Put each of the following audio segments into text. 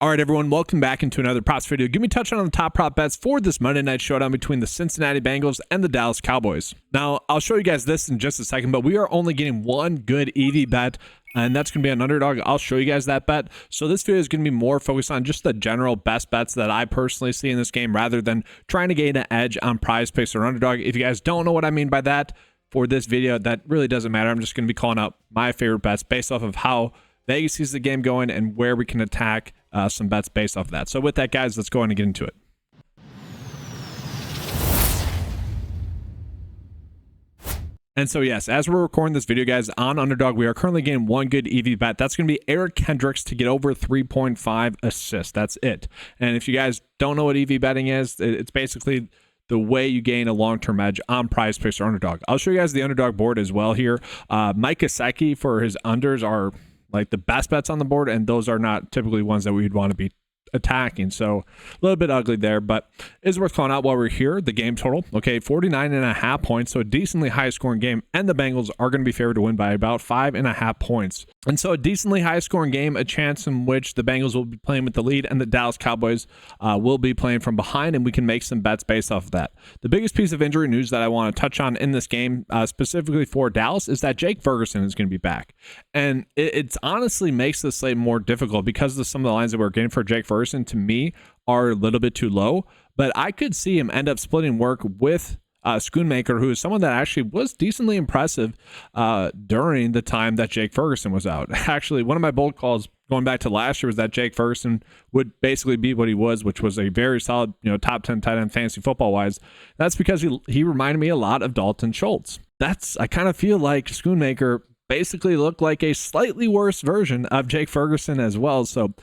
All right, everyone, welcome back into another props video. Give me a touch on the top prop bets for this Monday night showdown between the Cincinnati Bengals and the Dallas Cowboys. Now, I'll show you guys this in just a second, but we are only getting one good EV bet, and that's going to be an underdog. I'll show you guys that bet. So this video is going to be more focused on just the general best bets that I personally see in this game rather than trying to gain an edge on PrizePicks or underdog. If you guys don't know what I mean by that for this video, that really doesn't matter. I'm just going to be calling out my favorite bets based off of how Vegas sees the game going and where we can attack some bets based off of that. So with that, guys, let's go on and get into it. And so, yes, as we're recording this video, guys, on Underdog, we are currently getting one good EV bet. That's going to be Eric Kendricks to get over 3.5 assists. That's it. And if you guys don't know what EV betting is, it's basically the way you gain a long-term edge on PrizePicks or Underdog. I'll show you guys the Underdog board as well here. Mike Gesicki for his unders are like the best bets on the board, and those are not typically ones that we'd want to be attacking. So a little bit ugly there, but it's worth calling out while we're here. The game total, okay, 49.5 points, so a decently high scoring game, and the Bengals are going to be favored to win by about 5.5 points. And so a decently high scoring game, a chance in which the Bengals will be playing with the lead and the Dallas Cowboys will be playing from behind, and we can make some bets based off of that. The biggest piece of injury news that I want to touch on in this game, specifically for Dallas, is that Jake Ferguson is going to be back. And it honestly makes the slate more difficult because of some of the lines that we're getting for Jake Ferguson, to me, are a little bit too low. But I could see him end up splitting work with Schoonmaker, who is someone that actually was decently impressive during the time that Jake Ferguson was out. Actually, one of my bold calls going back to last year was that Jake Ferguson would basically be what he was, which was a very solid, top 10 tight end fantasy football wise. That's because he reminded me a lot of Dalton Schultz. I kind of feel like Schoonmaker basically looked like a slightly worse version of Jake Ferguson as well. So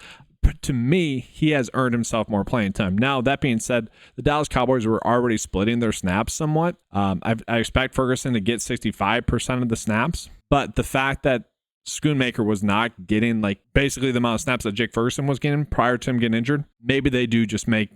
to me, he has earned himself more playing time. Now, that being said, the Dallas Cowboys were already splitting their snaps somewhat. I expect Ferguson to get 65% of the snaps, but the fact that Schoonmaker was not getting basically the amount of snaps that Jake Ferguson was getting prior to him getting injured, maybe they do just make,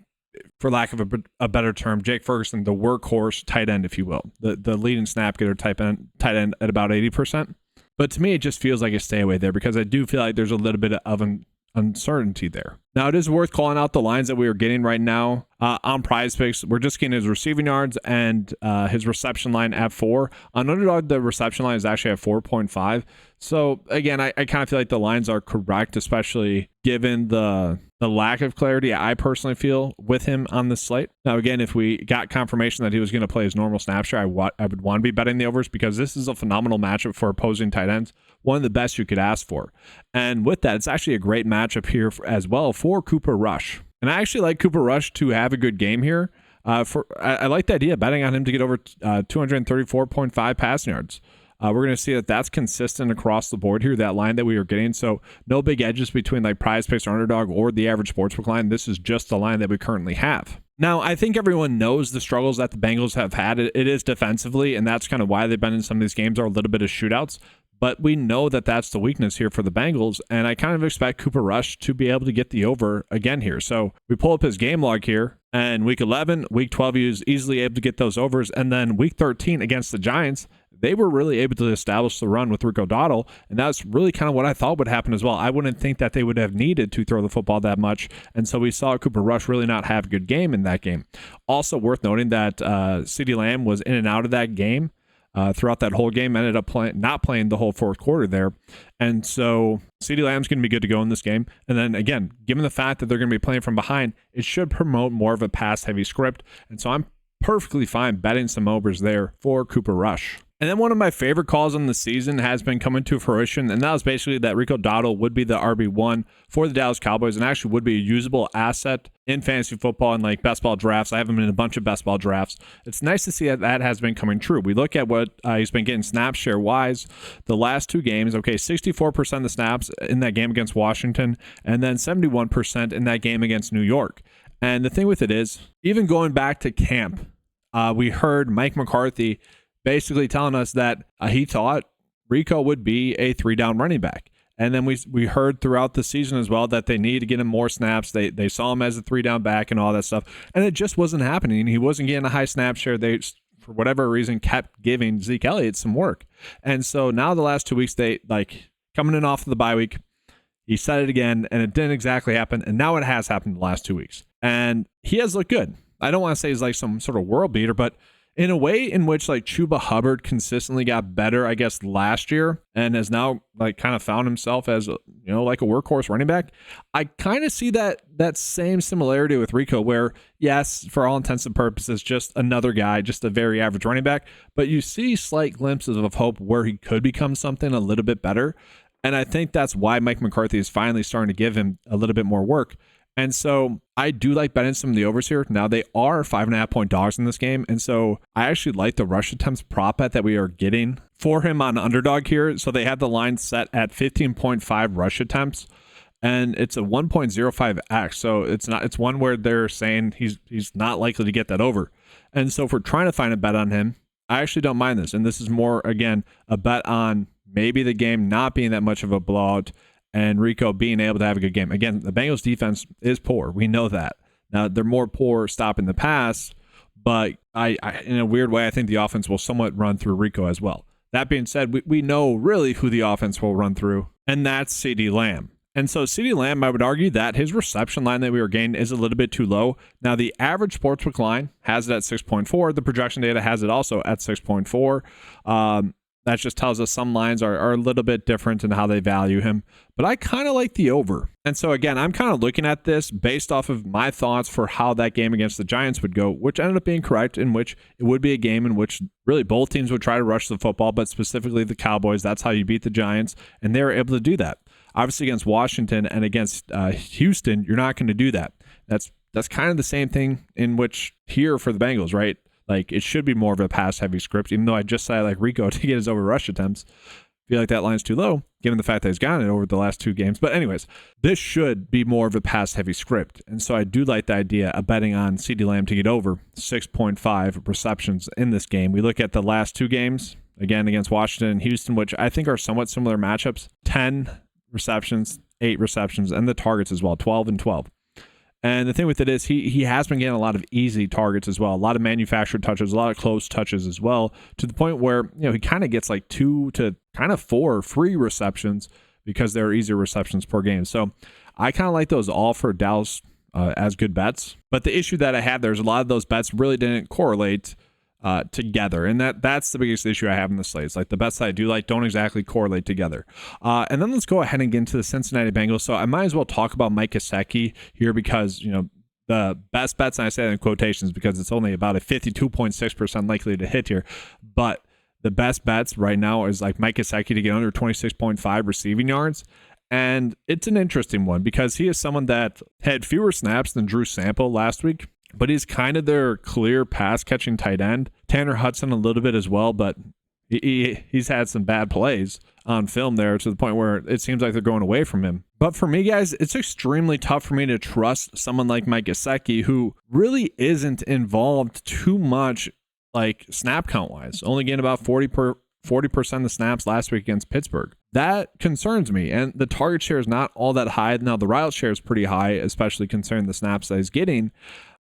for lack of a better term, Jake Ferguson the workhorse tight end, if you will, the leading snap getter tight end at about 80%. But to me, it just feels like a stay away there because I do feel like there's a little bit of an uncertainty there. Now, it is worth calling out the lines that we are getting right now on PrizePicks. We're just getting his receiving yards and his reception line at 4. On Underdog, the reception line is actually at 4.5. So again, I kind of feel like the lines are correct, especially given the lack of clarity I personally feel with him on this slate. Now, again, if we got confirmation that he was going to play his normal snap share, I would want to be betting the overs because this is a phenomenal matchup for opposing tight ends, one of the best you could ask for. And with that, it's actually a great matchup here as well for Cooper Rush. And I actually like Cooper Rush to have a good game here. I like the idea of betting on him to get over 234.5 passing yards. We're going to see that that's consistent across the board here, that line that we are getting. So no big edges between PrizePicks or Underdog or the average sportsbook line. This is just the line that we currently have. Now, I think everyone knows the struggles that the Bengals have had. It is defensively, and that's kind of why they've been in some of these games are a little bit of shootouts. But we know that that's the weakness here for the Bengals, and I kind of expect Cooper Rush to be able to get the over again here. So we pull up his game log here, and week 11, week 12, he was easily able to get those overs, and then week 13 against the Giants, they were really able to establish the run with Rico Dowdle, and that's really kind of what I thought would happen as well. I wouldn't think that they would have needed to throw the football that much, and so we saw Cooper Rush really not have a good game in that game. Also worth noting that CeeDee Lamb was in and out of that game throughout that whole game, ended up not playing the whole fourth quarter there, and so CeeDee Lamb's going to be good to go in this game. And then again, given the fact that they're going to be playing from behind, it should promote more of a pass-heavy script, and so I'm perfectly fine betting some overs there for Cooper Rush. And then one of my favorite calls on the season has been coming to fruition, and that was basically that Rico Dowdle would be the RB1 for the Dallas Cowboys and actually would be a usable asset in fantasy football and best ball drafts. I have him in a bunch of best ball drafts. It's nice to see that has been coming true. We look at what he's been getting snap share wise the last two games. Okay, 64% of the snaps in that game against Washington, and then 71% in that game against New York. And the thing with it is, even going back to camp, we heard Mike McCarthy basically telling us that he thought Rico would be a 3-down running back. And then we heard throughout the season as well that they need to get him more snaps. They saw him as a 3-down back and all that stuff. And it just wasn't happening. He wasn't getting a high snap share. They, for whatever reason, kept giving Zeke Elliott some work. And so now the last 2 weeks, they coming in off of the bye week, He said it again, and it didn't exactly happen. And now it has happened the last 2 weeks. And he has looked good. I don't want to say he's like some sort of world beater, but in a way in which like Chuba Hubbard consistently got better, I guess, last year and has now like kind of found himself as, like a workhorse running back. I kind of see that same similarity with Rico where, yes, for all intents and purposes, just another guy, just a very average running back, but you see slight glimpses of hope where he could become something a little bit better. And I think that's why Mike McCarthy is finally starting to give him a little bit more work. And so I do like betting some of the overs here. Now they are 5.5 point dogs in this game. And so I actually like the rush attempts prop bet that we are getting for him on underdog here. So they have the line set at 15.5 rush attempts and it's a 1.05x. So it's one where they're saying he's not likely to get that over. And so if we're trying to find a bet on him, I actually don't mind this. And this is more, again, a bet on maybe the game not being that much of a blowout and Rico being able to have a good game. Again, the Bengals defense is poor. We know that. Now, they're more poor stopping the pass, but I in a weird way, I think the offense will somewhat run through Rico as well. That being said, we know really who the offense will run through, and that's CeeDee Lamb. And so CeeDee Lamb, I would argue that his reception line that we were getting is a little bit too low. Now, the average sportsbook line has it at 6.4. The projection data has it also at 6.4. That just tells us some lines are a little bit different in how they value him. But I kind of like the over. And so, again, I'm kind of looking at this based off of my thoughts for how that game against the Giants would go, which ended up being correct, in which it would be a game in which really both teams would try to rush the football, but specifically the Cowboys. That's how you beat the Giants, and they were able to do that. Obviously, against Washington and against Houston, you're not going to do that. That's kind of the same thing in which here for the Bengals, right? Like, it should be more of a pass-heavy script, even though I just said I like Rico to get his over rush attempts. I feel like that line's too low, given the fact that he's gotten it over the last 2 games. But anyways, this should be more of a pass-heavy script. And so I do like the idea of betting on CeeDee Lamb to get over 6.5 receptions in this game. We look at the last 2 games, again, against Washington and Houston, which I think are somewhat similar matchups. 10 receptions, 8 receptions, and the targets as well, 12 and 12. And the thing with it is he has been getting a lot of easy targets as well, a lot of manufactured touches, a lot of close touches as well, to the point where he kind of gets like 2 to kind of 4 free receptions because there are easier receptions per game. So I kind of like those all for Dallas as good bets. But the issue that I had, there's a lot of those bets really didn't correlate together, and that's the biggest issue I have in the slates. Like the bets that I do like don't exactly correlate together. And then let's go ahead and get into the Cincinnati Bengals. So I might as well talk about Mike Gesicki here because the best bets, and I say that in quotations because it's only about a 52.6% likely to hit here, but the best bets right now is like Mike Gesicki to get under 26.5 receiving yards. And it's an interesting one because he is someone that had fewer snaps than Drew Sample last week, but he's kind of their clear pass-catching tight end. Tanner Hudson a little bit as well, but he's had some bad plays on film there to the point where it seems like they're going away from him. But for me, guys, it's extremely tough for me to trust someone like Mike Gesicki who really isn't involved too much like snap count-wise, only getting about 40% of the snaps last week against Pittsburgh. That concerns me, and the target share is not all that high. Now, the route share is pretty high, especially concerning the snaps that he's getting.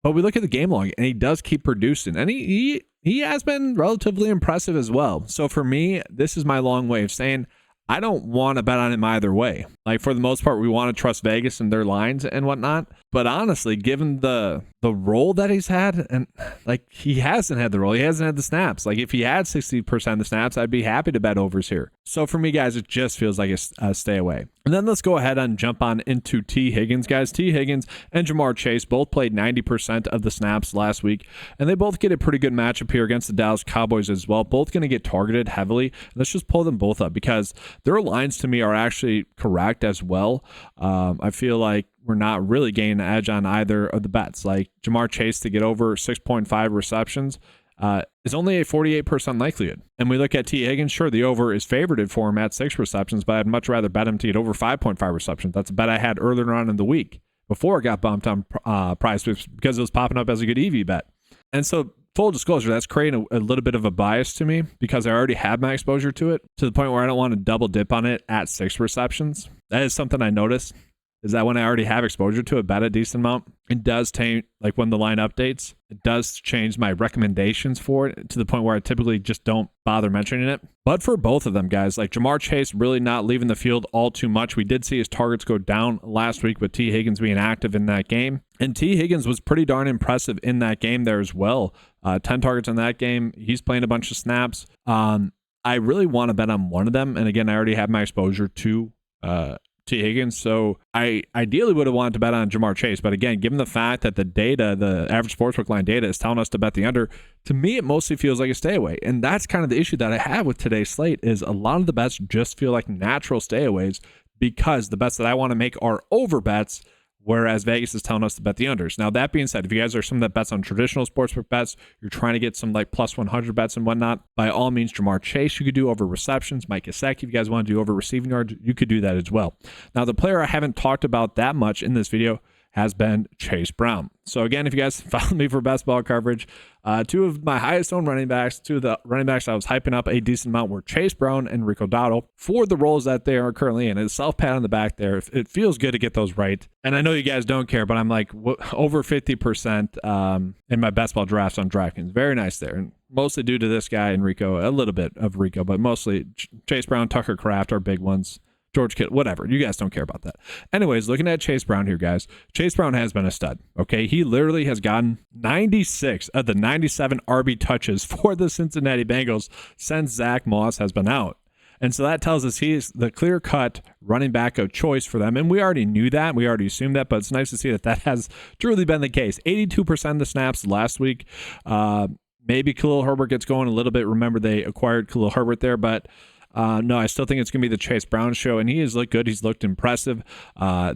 But we look at the game log, and he does keep producing. And he has been relatively impressive as well. So for me, this is my long way of saying I don't want to bet on him either way. Like, for the most part, we want to trust Vegas and their lines and whatnot. But honestly, given the role that he's had, and like he hasn't had the role, he hasn't had the snaps. Like if he had 60% of the snaps, I'd be happy to bet overs here. So for me, guys, it just feels like a stay away. And then let's go ahead and jump on into T. Higgins, guys. T. Higgins and Jamar Chase both played 90% of the snaps last week, and they both get a pretty good matchup here against the Dallas Cowboys as well. Both going to get targeted heavily. Let's just pull them both up because their lines to me are actually correct as well. I feel like we're not really gaining an edge on either of the bets. Like Jamar Chase to get over 6.5 receptions is only a 48% likelihood. And we look at T. Higgins, sure, the over is favored for him at 6 receptions, but I'd much rather bet him to get over 5.5 receptions. That's a bet I had earlier on in the week before it got bumped on PrizePicks because it was popping up as a good EV bet. And so full disclosure, that's creating a little bit of a bias to me because I already had my exposure to it to the point where I don't want to double dip on it at 6 receptions. That is something I noticed, is that when I already have exposure to it, bet a decent amount, it does change, like when the line updates, it does change my recommendations for it to the point where I typically just don't bother mentioning it. But for both of them, guys, like Jamar Chase really not leaving the field all too much. We did see his targets go down last week with T. Higgins being active in that game. And T. Higgins was pretty darn impressive in that game there as well. 10 targets in that game. He's playing a bunch of snaps. I really want to bet on one of them. And again, I already have my exposure to T. Higgins, so I ideally would have wanted to bet on Jamar Chase, but again, given the fact that the data, the average sportsbook line data, is telling us to bet the under, to me it mostly feels like a stay away. And that's kind of the issue that I have with today's slate, is a lot of the bets just feel like natural stayaways because the bets that I want to make are over bets, whereas Vegas is telling us to bet the unders. Now, that being said, if you guys are some that bets on traditional sportsbook bets, you're trying to get some like plus 100 bets and whatnot, by all means, Jamar Chase, you could do over receptions. Mike Gesicki, if you guys want to do over receiving yards, you could do that as well. Now, the player I haven't talked about that much in this video has been Chase Brown. So again, if you guys follow me for best ball coverage, two of my highest owned running backs, two of the running backs I was hyping up a decent amount were Chase Brown and Rico Dowdle for the roles that they are currently in. It's a self-pat on the back there. It feels good to get those right. And I know you guys don't care, but I'm like over 50% in my best ball drafts on DraftKings. Very nice there. And mostly due to this guy and Rico, a little bit of Rico, but mostly Chase Brown, Tucker Kraft are big ones. George Kittle, whatever. You guys don't care about that. Anyways, looking at Chase Brown here, guys. Chase Brown has been a stud, okay? He literally has gotten 96 of the 97 RB touches for the Cincinnati Bengals since Zach Moss has been out. And so that tells us he is the clear-cut running back of choice for them. And we already knew that. We already assumed that. But it's nice to see that that has truly been the case. 82% of the snaps last week. Maybe Khalil Herbert gets going a little bit. Remember, they acquired Khalil Herbert there, but no, I still think it's going to be the Chase Brown show, and he has looked good. He's looked impressive.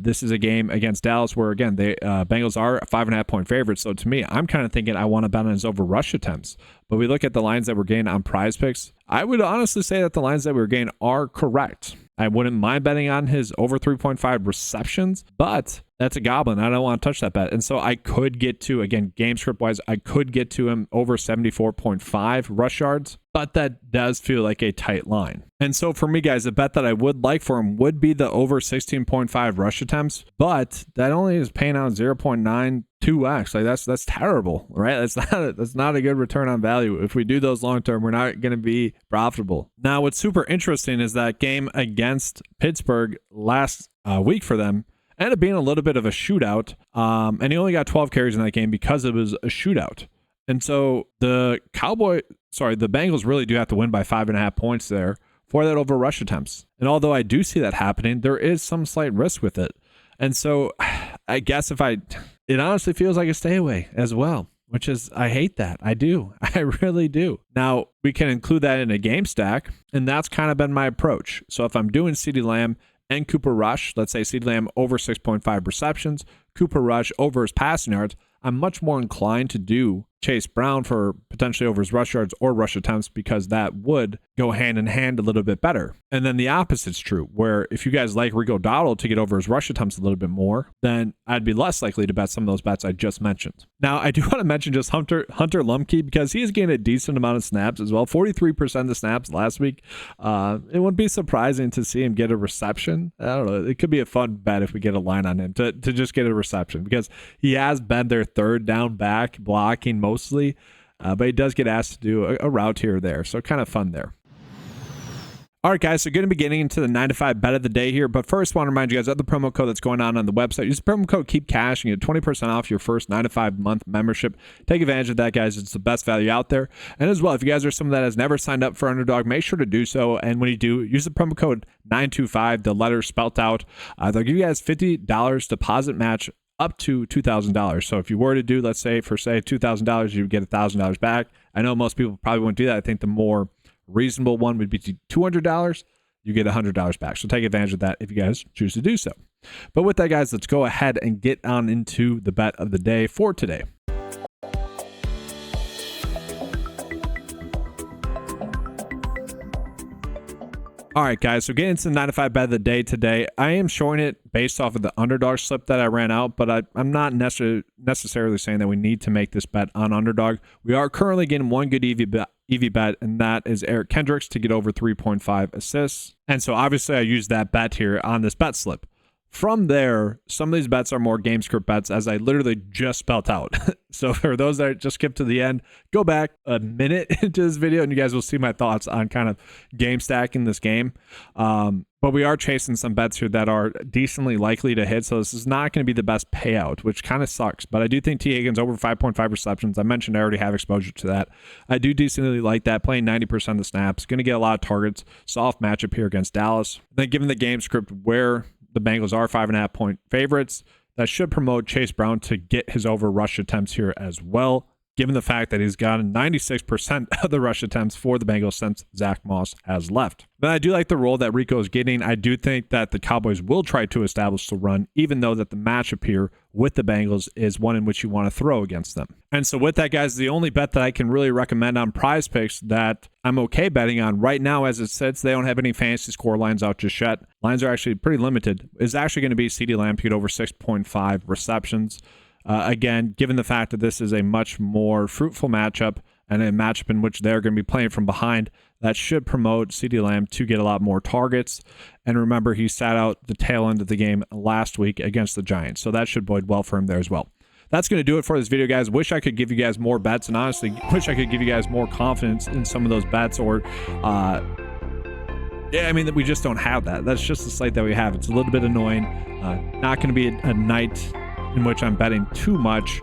This is a game against Dallas where, again, the Bengals are 5.5-point favorites. So to me, I'm kind of thinking I want to bet on his over rush attempts. But we look at the lines that we're getting on PrizePicks. I would honestly say that the lines that we're getting are correct. I wouldn't mind betting on his over 3.5 receptions, but that's a goblin. I don't want to touch that bet. And so I could get to, again, game script wise, I could get to him over 74.5 rush yards, but that does feel like a tight line. And so for me, guys, a bet that I would like for him would be the over 16.5 rush attempts, but that only is paying out 0.92x. Like that's terrible, right? That's not a good return on value. If we do those long term, we're not going to be profitable. Now, what's super interesting is that game against Pittsburgh last week for them ended up being a little bit of a shootout, and he only got 12 carries in that game because it was a shootout. And so the Bengals really do have to win by 5.5 points there for that over rush attempts. And although I do see that happening, there is some slight risk with it. And so I guess it honestly feels like a stay away as well, which is, I hate that. I do. I really do. Now, we can include that in a game stack, and that's kind of been my approach. So if I'm doing CeeDee Lamb and Cooper Rush, let's say CeeDee Lamb over 6.5 receptions, Cooper Rush over his passing yards, I'm much more inclined to do Chase Brown for potentially over his rush yards or rush attempts because that would go hand in hand a little bit better. And then the opposite's true, where if you guys like Rico Dowdle to get over his rush attempts a little bit more, then I'd be less likely to bet some of those bets I just mentioned. Now, I do want to mention just Hunter Lumpke because he has gained a decent amount of snaps as well, 43% of the snaps last week. It wouldn't be surprising to see him get a reception. I don't know. It could be a fun bet if we get a line on him to just get a reception because he has been their third down back blocking mostly, but he does get asked to do a route here or there. So kind of fun there. All right, guys, so going to be getting into the 9 to 5 bet of the day here. But first, I want to remind you guys of the promo code that's going on the website. Use the promo code KEEPCASH and get 20% off your first 9 to 5 month membership. Take advantage of that, guys. It's the best value out there. And as well, if you guys are someone that has never signed up for Underdog, make sure to do so. And when you do, use the promo code 925, the letters spelt out. They'll give you guys $50 deposit match up to $2,000. So if you were to do, let's say, for $2,000, you would get $1,000 back. I know most people probably won't do that. I think the more reasonable one would be $200. You get $100 back. So take advantage of that if you guys choose to do so. But with that, guys, let's go ahead and get on into the bet of the day for today. All right, guys, so getting into the 9 to 5 bet of the day today. I am showing it based off of the underdog slip that I ran out, but I'm not necessarily saying that we need to make this bet on underdog. We are currently getting one good EV bet, and that is Eric Kendricks to get over 3.5 assists. And so obviously I used that bet here on this bet slip. From there, some of these bets are more game script bets, as I literally just spelled out. So for those that just skip to the end, go back a minute into this video and you guys will see my thoughts on kind of game stacking this game. But we are chasing some bets here that are decently likely to hit. So this is not going to be the best payout, which kind of sucks. But I do think T. Higgins over 5.5 receptions. I mentioned I already have exposure to that. I do decently like that, playing 90% of the snaps. Going to get a lot of targets. Soft matchup here against Dallas. Then given the game script where the Bengals are 5.5 point favorites, that should promote Chase Brown to get his over rush attempts here as well, given the fact that he's gotten 96% of the rush attempts for the Bengals since Zach Moss has left. But I do like the role that Rico is getting. I do think that the Cowboys will try to establish the run, even though that the matchup here with the Bengals is one in which you want to throw against them. And so with that, guys, the only bet that I can really recommend on PrizePicks that I'm okay betting on right now as it sits, they don't have any fantasy score lines out just yet. Lines are actually pretty limited. Is actually going to be CeeDee Lamb to get over 6.5 receptions. Again, given the fact that this is a much more fruitful matchup and a matchup in which they're going to be playing from behind, that should promote CeeDee Lamb to get a lot more targets. And remember, he sat out the tail end of the game last week against the Giants, so that should bode well for him there as well. That's going to do it for this video, guys. Wish I could give you guys more bets, and honestly, wish I could give you guys more confidence in some of those bets, or yeah, I mean, we just don't have that. That's just the slate that we have. It's a little bit annoying. Not going to be a night in which I'm betting too much,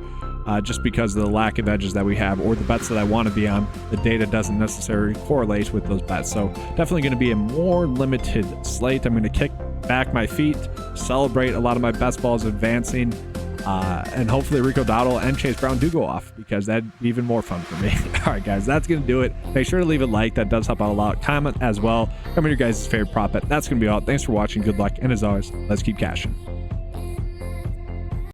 just because of the lack of edges that we have, or the bets that I want to be on. The data doesn't necessarily correlate with those bets. So definitely going to be a more limited slate. I'm going to kick back my feet, celebrate a lot of my best balls advancing, and hopefully Rico Dowdle and Chase Brown do go off, because that'd be even more fun for me. All right, guys, that's going to do it. Make sure to leave a like. That does help out a lot. Comment as well. Comment your guys' favorite prop bet. That's going to be all. Thanks for watching. Good luck. And as always, let's keep cashing.